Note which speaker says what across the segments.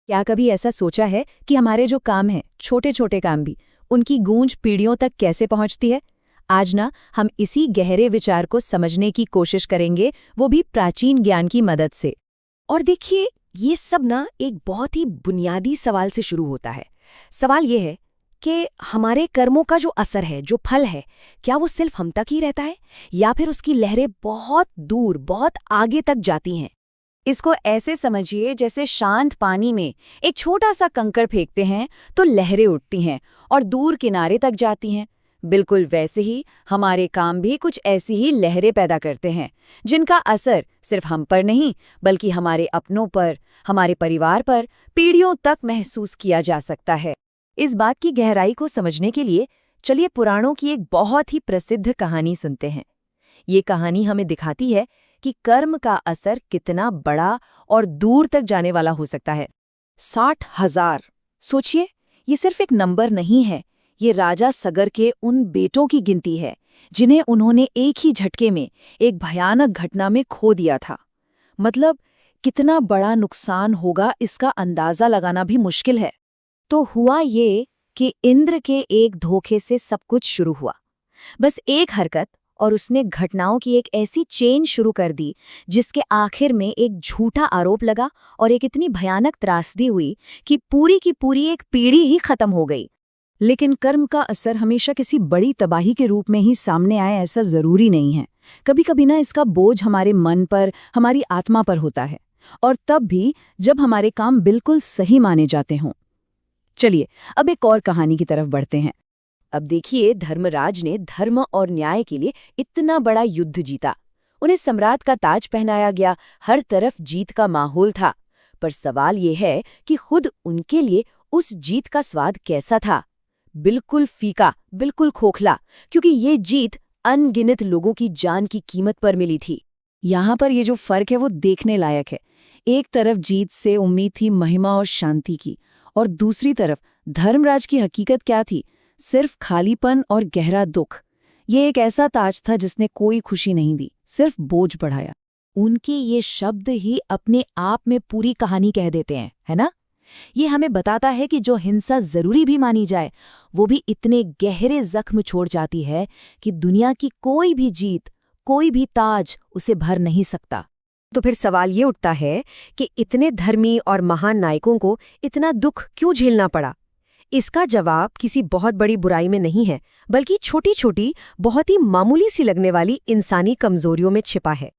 Speaker 1: क्या कभी ऐसा सोचा है कि हमारे जो काम हैं, छोटे छोटे काम भी, उनकी गूंज पीढ़ियों तक कैसे पहुंचती है? आज ना हम इसी गहरे विचार को समझने की कोशिश करेंगे, वो भी प्राचीन ज्ञान की मदद से।
Speaker 2: और देखिए, ये सब ना एक बहुत ही बुनियादी सवाल से शुरू होता है। सवाल ये है कि हमारे कर्मों का जो असर है, जो फल है, क्या वो सिर्फ हम तक ही रहता है या फिर उसकी लहरें बहुत दूर, बहुत आगे तक जाती हैं?
Speaker 1: इसको ऐसे समझिए जैसे शांत पानी में एक छोटा सा कंकड़ फेंकते हैं तो लहरें उठती हैं और दूर किनारे तक जाती हैं। बिल्कुल वैसे ही हमारे काम भी कुछ ऐसी ही लहरें पैदा करते हैं, जिनका असर सिर्फ हम पर नहीं बल्कि हमारे अपनों पर, हमारे परिवार पर पीढ़ियों तक महसूस किया जा सकता है। इस बात की गहराई को समझने के लिए चलिए पुराणों की एक बहुत ही प्रसिद्ध कहानी सुनते हैं। ये कहानी हमें दिखाती है कि कर्म का असर कितना बड़ा और दूर तक जाने वाला हो सकता है। 60,000, सोचिए, ये सिर्फ एक नंबर नहीं है, ये राजा सगर के उन बेटों की गिनती है जिन्हें उन्होंने एक ही झटके में एक भयानक घटना में खो दिया था। मतलब कितना बड़ा नुकसान होगा इसका अंदाजा लगाना भी मुश्किल है। तो हुआ ये कि इंद्र के एक धोखे से सब कुछ शुरू हुआ। बस एक हरकत और उसने घटनाओं की एक ऐसी चेन शुरू कर दी जिसके आखिर में एक झूठा आरोप लगा और एक इतनी भयानक त्रासदी हुई कि पूरी की पूरी एक पीढ़ी ही खत्म हो गई। लेकिन कर्म का असर हमेशा किसी बड़ी तबाही के रूप में ही सामने आए ऐसा जरूरी नहीं है। कभी कभी ना इसका बोझ हमारे मन पर, हमारी आत्मा पर होता है, और तब भी जब हमारे काम बिल्कुल सही माने जाते हों। चलिए अब एक और कहानी की तरफ बढ़ते हैं। अब देखिए, धर्मराज ने धर्म और न्याय के लिए इतना बड़ा युद्ध जीता। उन्हें सम्राट का ताज पहनाया गया, हर तरफ जीत का माहौल था। पर सवाल ये है कि खुद उनके लिए उस जीत का स्वाद कैसा था? बिल्कुल फीका, बिल्कुल खोखला, क्योंकि ये जीत अनगिनत लोगों की जान की कीमत पर मिली थी। यहाँ पर ये जो फर्क है वो देखने लायक है। एक तरफ जीत से उम्मीद थी महिमा और शांति की, और दूसरी तरफ धर्मराज की हकीकत क्या थी? सिर्फ खालीपन और गहरा दुख। ये एक ऐसा ताज था जिसने कोई खुशी नहीं दी, सिर्फ बोझ बढ़ाया। उनके ये शब्द ही अपने आप में पूरी कहानी कह देते हैं, है ना? ये हमें बताता है कि जो हिंसा जरूरी भी मानी जाए, वो भी इतने गहरे जख्म छोड़ जाती है कि दुनिया की कोई भी जीत, कोई भी ताज उसे भर नहीं सकता।
Speaker 2: तो फिर सवाल ये उठता है कि इतने धर्मी और महान नायकों को इतना दुख क्यों झेलना पड़ा? इसका जवाब किसी बहुत बड़ी बुराई में नहीं है, बल्कि छोटी छोटी, बहुत ही मामूली सी लगने वाली इंसानी कमजोरियों में छिपा है।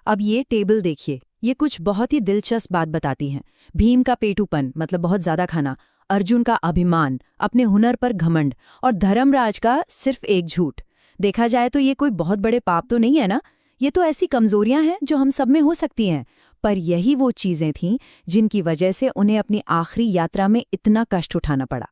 Speaker 1: अब ये टेबल देखिए, ये कुछ बहुत ही दिलचस्प बात बताती हैं। भीम का पेटूपन, मतलब बहुत ज्यादा खाना, अर्जुन का अभिमान, अपने हुनर पर घमंड, और धर्मराज का सिर्फ एक झूठ। देखा जाए तो ये कोई बहुत बड़े पाप तो नहीं है ना। ये तो ऐसी कमजोरियां हैं जो हम सब में हो सकती हैं, पर यही वो चीजें थीं जिनकी वजह से उन्हें अपनी आखिरी यात्रा में इतना कष्ट उठाना पड़ा।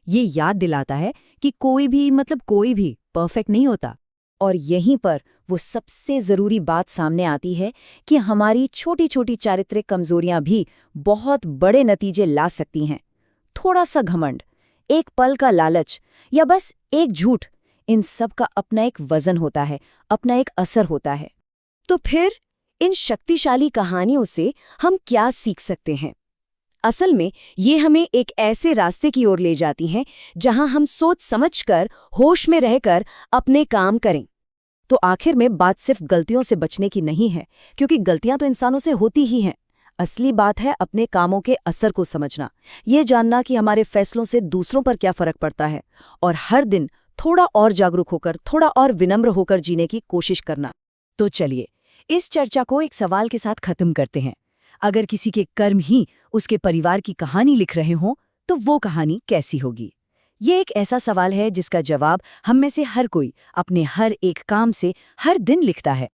Speaker 1: ये याद दिलाता है कि कोई भी परफेक्ट नहीं होता। और यहीं पर वो सबसे जरूरी बात सामने आती है कि हमारी छोटी छोटी चारित्रिक कमजोरियां भी बहुत बड़े नतीजे ला सकती हैं। थोड़ा सा घमंड, एक पल का लालच, या बस एक झूठ, इन सब का अपना एक वजन होता है, अपना एक असर होता है।
Speaker 2: तो फिर इन शक्तिशाली कहानियों से हम क्या सीख सकते हैं? असल में ये हमें एक ऐसे रास्ते की ओर ले जाती हैं जहां हम सोच समझकर, होश में रहकर अपने काम करें। तो आखिर में बात सिर्फ गलतियों से बचने की नहीं है, क्योंकि गलतियां तो इंसानों से होती ही हैं। असली बात है अपने कामों के असर को समझना, ये जानना कि हमारे फैसलों से दूसरों पर क्या फर्क पड़ता है, और हर दिन थोड़ा और जागरूक होकर, थोड़ा और विनम्र होकर जीने की कोशिश करना।
Speaker 1: तो चलिए इस चर्चा को एक सवाल के साथ खत्म करते हैं। अगर किसी के कर्म ही उसके परिवार की कहानी लिख रहे हों, तो वो कहानी कैसी होगी? ये एक ऐसा सवाल है जिसका जवाब हम में से हर कोई अपने हर एक काम से हर दिन लिखता है।